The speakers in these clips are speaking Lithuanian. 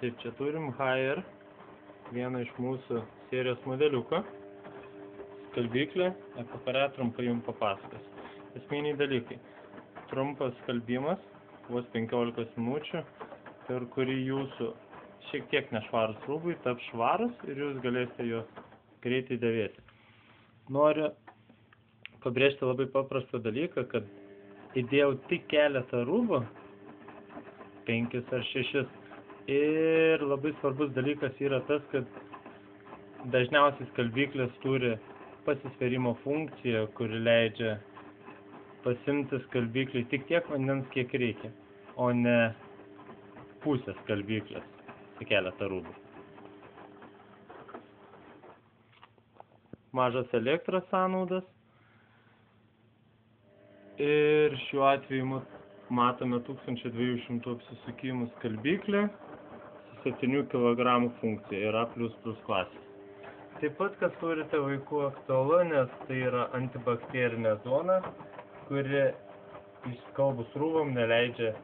Taip, čia turim HR, vieną iš mūsų serijos modeliuko, skalbyklę, apie kurią trumpai jums papasakos. Esminiai dalykai. Trumpas skalbimas, vos 15 minučių, per kurį jūsų šiek tiek nešvarus rūbai taps švarus ir jūs galėsite juos greitai dėvėti. Noriu pabrėžti labai paprastą dalyką, kad įdėjau tik keletą rūbų, 5 ar 6, ir labai svarbus dalykas yra tas, kad dažniausiai skalbyklės turi pasisvėrimo funkciją, kuri leidžia pasimti skalbyklį tik tiek vandens, kiek reikia, o ne pusę skalbyklės su keletą rūbų. Mažas elektros sąnaudas. Ir šiuo atveju matome 1200 apsisukimų skalbyklę su 7 kg funkcija ir A++ klasės. Taip pat, kad turite vaikų, aktualu, nes tai yra antibakterinė zona, kuri išskalbus rūbam neleidžia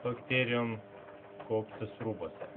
bakterijom kauptis rūbose.